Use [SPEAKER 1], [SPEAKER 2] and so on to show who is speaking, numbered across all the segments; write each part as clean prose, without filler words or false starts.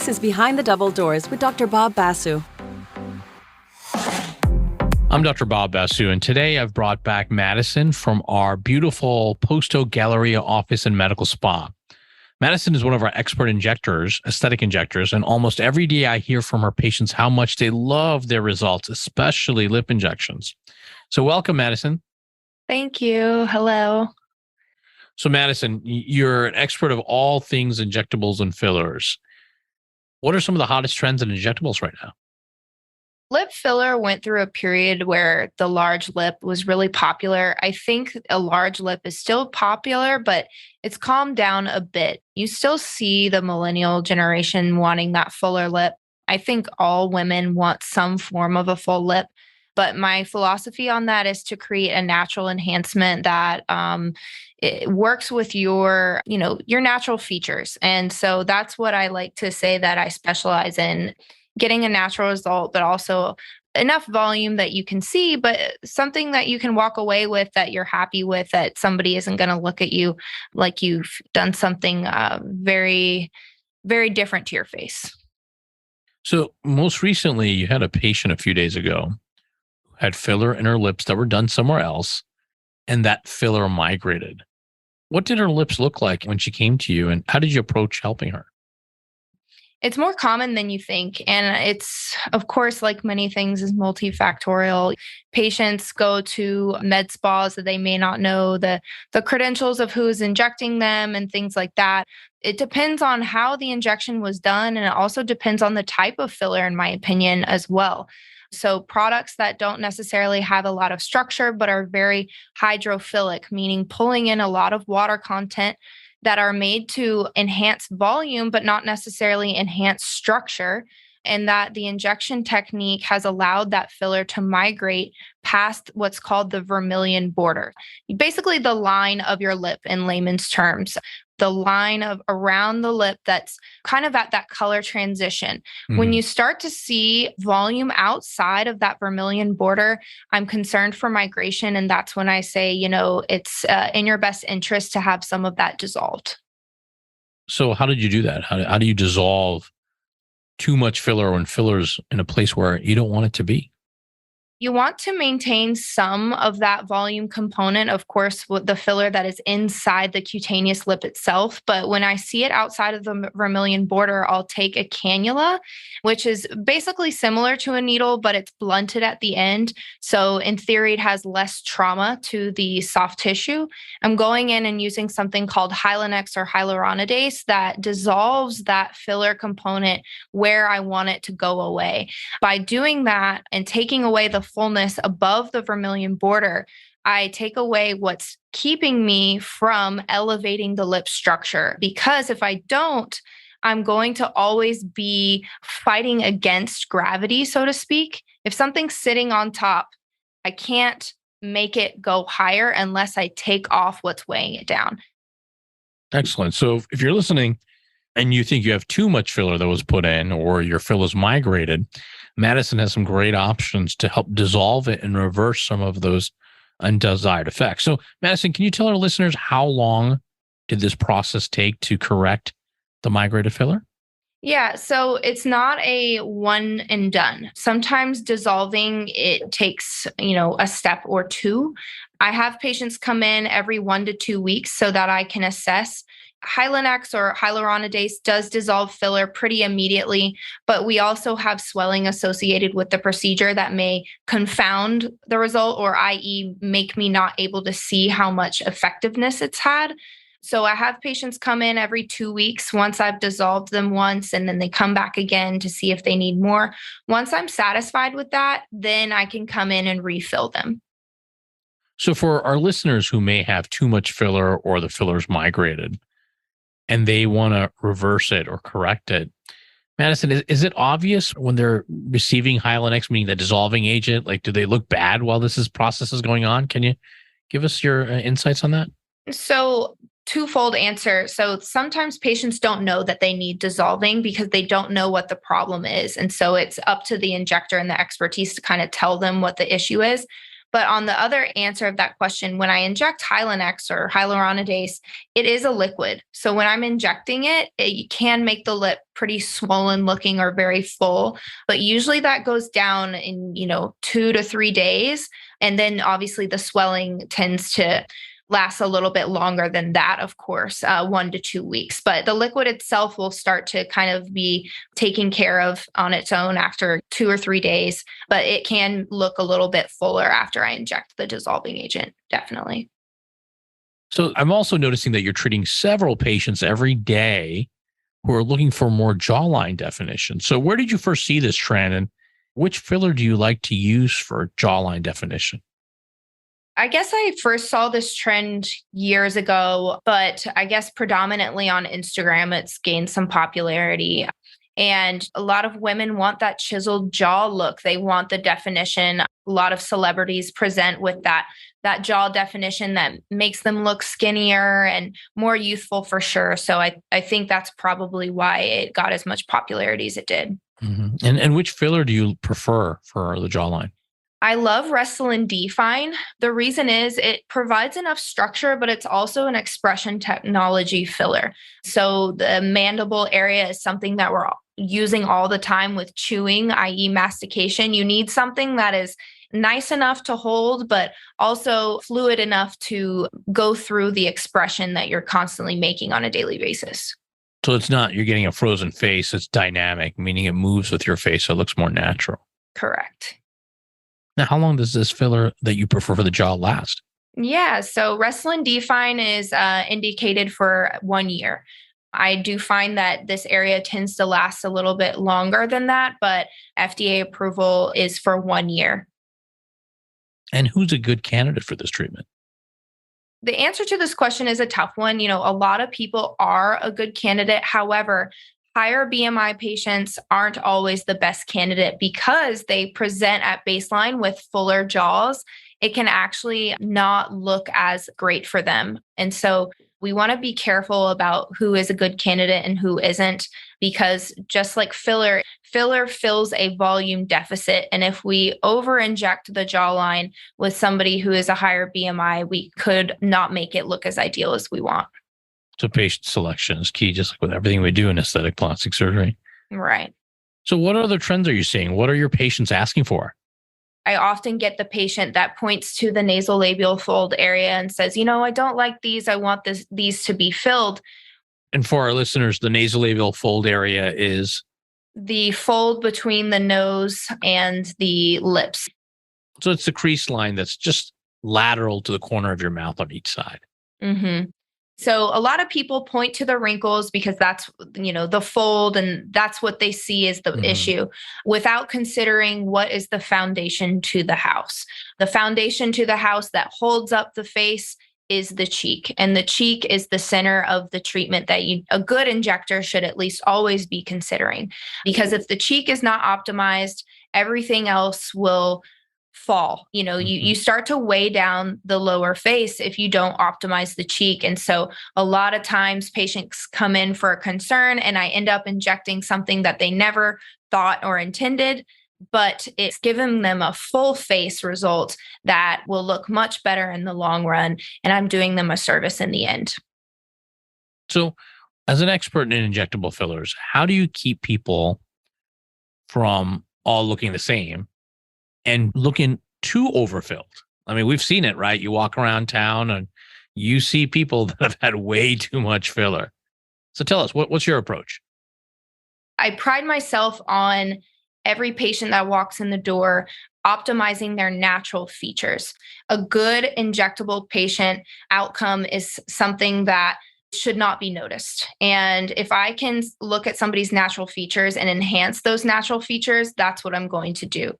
[SPEAKER 1] This is Behind the Double Doors with Dr. Bob Basu.
[SPEAKER 2] I'm Dr. Bob Basu, and today I've brought back Madison from our beautiful Posto Galleria office and medical spa. Madison is one of our expert injectors, aesthetic injectors, and almost every day I hear from her patients how much they love their results, especially lip injections. So welcome, Madison.
[SPEAKER 3] Thank you. Hello.
[SPEAKER 2] So Madison, you're an expert of all things injectables and fillers. What are some of the hottest trends in injectables right now?
[SPEAKER 3] Lip filler went through a period where the large lip was really popular. I think a large lip is still popular, but it's calmed down a bit. You still see the millennial generation wanting that fuller lip. I think all women want some form of a full lip, but my philosophy on that is to create a natural enhancement that it works with your natural features. And so that's what I like to say that I specialize in. Getting a natural result, but also enough volume that you can see, but something that you can walk away with that you're happy with, that somebody isn't going to look at you like you've done something very, very different to your face.
[SPEAKER 2] So most recently, you had a patient a few days ago who had filler in her lips that were done somewhere else, and that filler migrated. What did her lips look like when she came to you, and how did you approach helping her?
[SPEAKER 3] It's more common than you think. And it's, of course, like many things, is multifactorial. Patients go to med spas that they may not know the credentials of who is injecting them and things like that. It depends on how the injection was done. And it also depends on the type of filler, in my opinion, as well. So products that don't necessarily have a lot of structure, but are very hydrophilic, meaning pulling in a lot of water content, that are made to enhance volume, but not necessarily enhance structure. And that the injection technique has allowed that filler to migrate past what's called the vermilion border. Basically, the line of your lip in layman's terms, the line of around the lip that's kind of at that color transition. Mm-hmm. When you start to see volume outside of that vermilion border, I'm concerned for migration. And that's when I say, it's in your best interest to have some of that dissolved.
[SPEAKER 2] So how did you do that? How do you dissolve too much filler when filler's in a place where you don't want it to be?
[SPEAKER 3] You want to maintain some of that volume component, of course, with the filler that is inside the cutaneous lip itself. But when I see it outside of the vermilion border, I'll take a cannula, which is basically similar to a needle, but it's blunted at the end. So in theory, it has less trauma to the soft tissue. I'm going in and using something called Hylenex or hyaluronidase that dissolves that filler component where I want it to go away. By doing that and taking away the fullness above the vermilion border, I take away what's keeping me from elevating the lip structure. Because if I don't, I'm going to always be fighting against gravity, so to speak. If something's sitting on top, I can't make it go higher unless I take off what's weighing it down.
[SPEAKER 2] Excellent. So if you're listening and you think you have too much filler that was put in, or your filler's migrated, Madison has some great options to help dissolve it and reverse some of those undesired effects. So Madison, can you tell our listeners how long did this process take to correct the migrated filler?
[SPEAKER 3] Yeah, so it's not a one and done. Sometimes dissolving, it takes, a step or two. I have patients come in every 1 to 2 weeks so that I can assess. Hylenex or hyaluronidase does dissolve filler pretty immediately, but we also have swelling associated with the procedure that may confound the result, or i.e. make me not able to see how much effectiveness it's had. So I have patients come in every 2 weeks once I've dissolved them once, and then they come back again to see if they need more. Once I'm satisfied with that, then I can come in and refill them.
[SPEAKER 2] So for our listeners who may have too much filler or the filler's migrated and they want to reverse it or correct it, Madison, is it obvious when they're receiving Hylenex, meaning the dissolving agent? Like, do they look bad while process is going on? Can you give us your insights on that?
[SPEAKER 3] So twofold answer. So sometimes patients don't know that they need dissolving because they don't know what the problem is. And so it's up to the injector and the expertise to kind of tell them what the issue is. But on the other answer of that question, when I inject Hylenex or hyaluronidase, it is a liquid. So when I'm injecting it, it can make the lip pretty swollen looking or very full. But usually that goes down in, 2 to 3 days. And then obviously the swelling tends to last a little bit longer than that, of course, 1 to 2 weeks. But the liquid itself will start to kind of be taken care of on its own after 2 or 3 days. But it can look a little bit fuller after I inject the dissolving agent, definitely.
[SPEAKER 2] So I'm also noticing that you're treating several patients every day who are looking for more jawline definition. So where did you first see this trend, and which filler do you like to use for jawline definition?
[SPEAKER 3] I guess I first saw this trend years ago, but I guess predominantly on Instagram, it's gained some popularity. And a lot of women want that chiseled jaw look. They want the definition. A lot of celebrities present with that jaw definition that makes them look skinnier and more youthful for sure. So I think that's probably why it got as much popularity as it did.
[SPEAKER 2] Mm-hmm. And which filler do you prefer for the jawline?
[SPEAKER 3] I love Restylane Defyne. The reason is it provides enough structure, but it's also an expression technology filler. So the mandible area is something that we're using all the time with chewing, i.e. mastication. You need something that is nice enough to hold, but also fluid enough to go through the expression that you're constantly making on a daily basis.
[SPEAKER 2] So it's not you're getting a frozen face, it's dynamic, meaning it moves with your face, so it looks more natural.
[SPEAKER 3] Correct.
[SPEAKER 2] Now, how long does this filler that you prefer for the jaw last?
[SPEAKER 3] Yeah, so Restylane Defyne is indicated for 1 year. I do find that this area tends to last a little bit longer than that, but FDA approval is for 1 year.
[SPEAKER 2] And who's a good candidate for this treatment?
[SPEAKER 3] The answer to this question is a tough one. A lot of people are a good candidate. However, higher BMI patients aren't always the best candidate because they present at baseline with fuller jaws. It can actually not look as great for them. And so we want to be careful about who is a good candidate and who isn't, because just like filler fills a volume deficit. And if we over-inject the jawline with somebody who is a higher BMI, we could not make it look as ideal as we want.
[SPEAKER 2] So patient selection is key, just like with everything we do in aesthetic plastic surgery.
[SPEAKER 3] Right.
[SPEAKER 2] So what other trends are you seeing? What are your patients asking for?
[SPEAKER 3] I often get the patient that points to the nasolabial fold area and says, I don't like these. I want these to be filled.
[SPEAKER 2] And for our listeners, the nasolabial fold area is?
[SPEAKER 3] The fold between the nose and the lips.
[SPEAKER 2] So it's the crease line that's just lateral to the corner of your mouth on each side.
[SPEAKER 3] Mm-hmm. So a lot of people point to the wrinkles because that's, the fold, and that's what they see as the issue, without considering what is the foundation to the house. The foundation to the house that holds up the face is the cheek, and the cheek is the center of the treatment that a good injector should at least always be considering. Because if the cheek is not optimized, everything else will fall. You start to weigh down the lower face if you don't optimize the cheek. And so a lot of times patients come in for a concern and I end up injecting something that they never thought or intended, but it's given them a full face result that will look much better in the long run. And I'm doing them a service in the end.
[SPEAKER 2] So as an expert in injectable fillers, how do you keep people from all looking the same and looking too overfilled? I mean, we've seen it, right? You walk around town and you see people that have had way too much filler. So tell us, what's your approach?
[SPEAKER 3] I pride myself on every patient that walks in the door optimizing their natural features. A good injectable patient outcome is something that should not be noticed. And if I can look at somebody's natural features and enhance those natural features, that's what I'm going to do.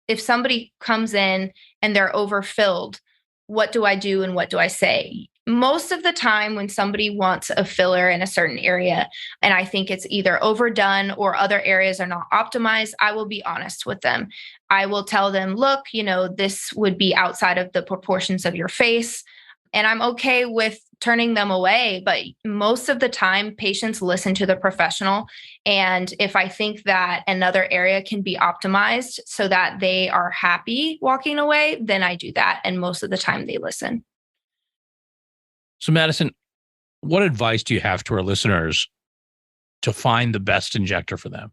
[SPEAKER 3] If somebody comes in and they're overfilled, what do I do and what do I say? Most of the time when somebody wants a filler in a certain area, and I think it's either overdone or other areas are not optimized, I will be honest with them. I will tell them, look, this would be outside of the proportions of your face. And I'm okay with turning them away. But most of the time, patients listen to the professional. And if I think that another area can be optimized so that they are happy walking away, then I do that. And most of the time they listen.
[SPEAKER 2] So, Madison, what advice do you have to our listeners to find the best injector for them?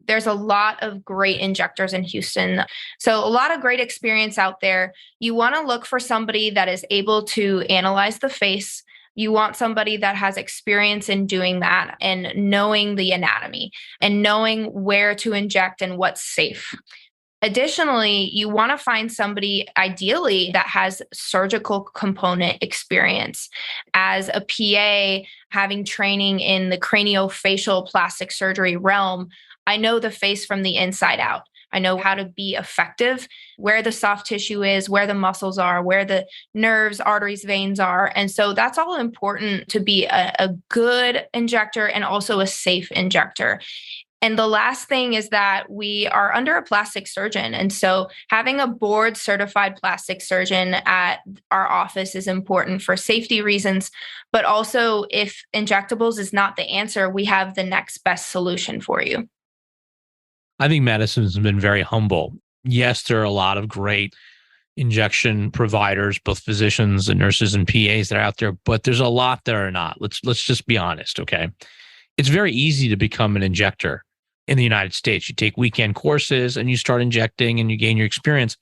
[SPEAKER 3] There's a lot of great injectors in Houston. So a lot of great experience out there. You want to look for somebody that is able to analyze the face. You want somebody that has experience in doing that and knowing the anatomy and knowing where to inject and what's safe. Additionally, you want to find somebody ideally that has surgical component experience. As a PA, having training in the craniofacial plastic surgery realm, I know the face from the inside out. I know how to be effective, where the soft tissue is, where the muscles are, where the nerves, arteries, veins are. And so that's all important to be a good injector and also a safe injector. And the last thing is that we are under a plastic surgeon. And so having a board certified plastic surgeon at our office is important for safety reasons. But also, if injectables is not the answer, we have the next best solution for you.
[SPEAKER 2] I think Madison's been very humble. Yes, there are a lot of great injection providers, both physicians and nurses and PAs that are out there, but there's a lot that are not. Let's just be honest, okay? It's very easy to become an injector in the United States. You take weekend courses and you start injecting and you gain your experience,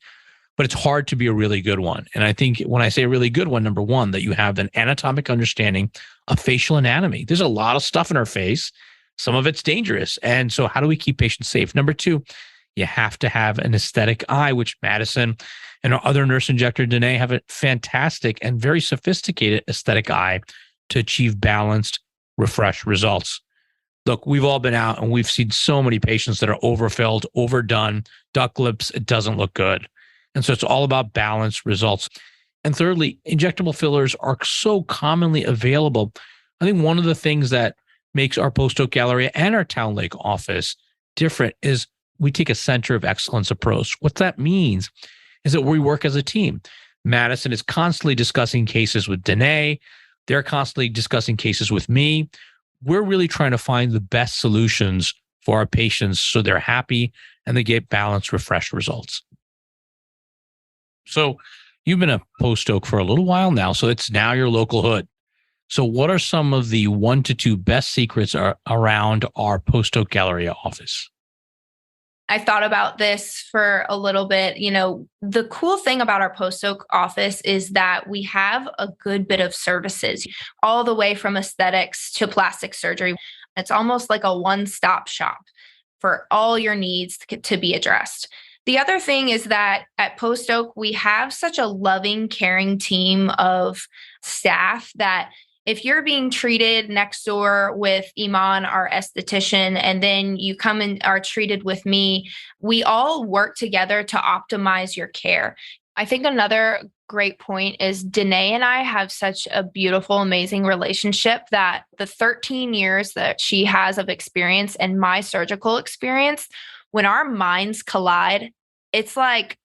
[SPEAKER 2] but it's hard to be a really good one. And I think when I say a really good one, number one, that you have an anatomic understanding of facial anatomy. There's a lot of stuff in our face. Some of it's dangerous. And so how do we keep patients safe? Number two, you have to have an aesthetic eye, which Madison and our other nurse injector, Danae, have a fantastic and very sophisticated aesthetic eye to achieve balanced, refreshed results. Look, we've all been out and we've seen so many patients that are overfilled, overdone, duck lips. It doesn't look good. And so it's all about balanced results. And thirdly, injectable fillers are so commonly available. I think one of the things that makes our Post Oak Galleria and our Town Lake office different is we take a center of excellence approach. What that means is that we work as a team. Madison is constantly discussing cases with Danae. They're constantly discussing cases with me. We're really trying to find the best solutions for our patients so they're happy and they get balanced, refreshed results. So you've been a Post Oak for a little while now, so it's now your local hood. So what are some of the 1 to 2 best secrets around our Post Oak Galleria office?
[SPEAKER 3] I thought about this for a little bit. The cool thing about our Post Oak office is that we have a good bit of services, all the way from aesthetics to plastic surgery. It's almost like a one-stop shop for all your needs to be addressed. The other thing is that at Post Oak, we have such a loving, caring team of staff that if you're being treated next door with Iman, our esthetician, and then you come and are treated with me, we all work together to optimize your care. I think another great point is Danae and I have such a beautiful, amazing relationship that the 13 years that she has of experience and my surgical experience, when our minds collide, it's like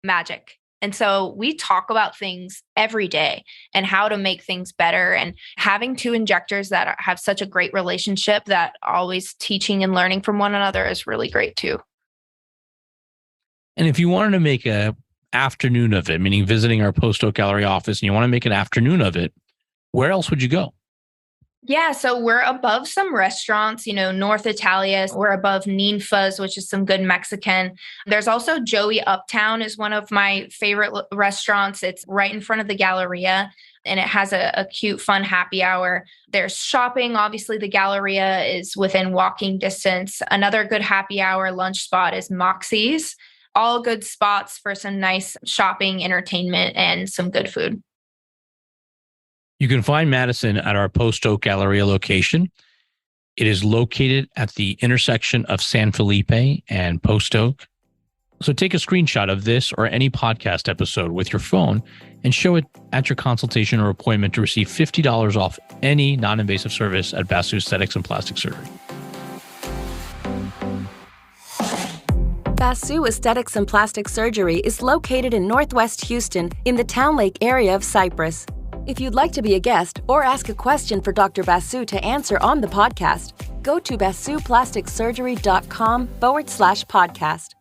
[SPEAKER 3] magic. And so we talk about things every day and how to make things better. And having 2 injectors that have such a great relationship that always teaching and learning from one another is really great too.
[SPEAKER 2] And if you wanted to make an afternoon of it, meaning visiting our Post Oak Gallery office, and you want to make an afternoon of it, where else would you go?
[SPEAKER 3] Yeah, so we're above some restaurants, North Italia. We're above Ninfa's, which is some good Mexican. There's also Joey Uptown is one of my favorite restaurants. It's right in front of the Galleria, and it has a cute, fun happy hour. There's shopping. Obviously, the Galleria is within walking distance. Another good happy hour lunch spot is Moxie's. All good spots for some nice shopping, entertainment, and some good food.
[SPEAKER 2] You can find Madison at our Post Oak Galleria location. It is located at the intersection of San Felipe and Post Oak. So take a screenshot of this or any podcast episode with your phone and show it at your consultation or appointment to receive $50 off any non-invasive service at Basu Aesthetics and Plastic Surgery.
[SPEAKER 1] Basu Aesthetics and Plastic Surgery is located in Northwest Houston in the Town Lake area of Cypress. If you'd like to be a guest or ask a question for Dr. Basu to answer on the podcast, go to basuplasticsurgery.com/podcast.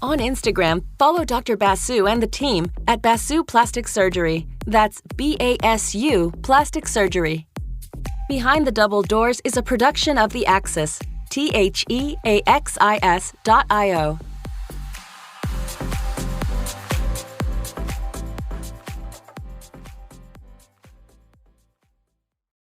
[SPEAKER 1] On Instagram, follow Dr. Basu and the team at Basu Plastic Surgery. That's BASU Plastic Surgery. Behind the Double Doors is a production of The Axis, THEAXIS.io.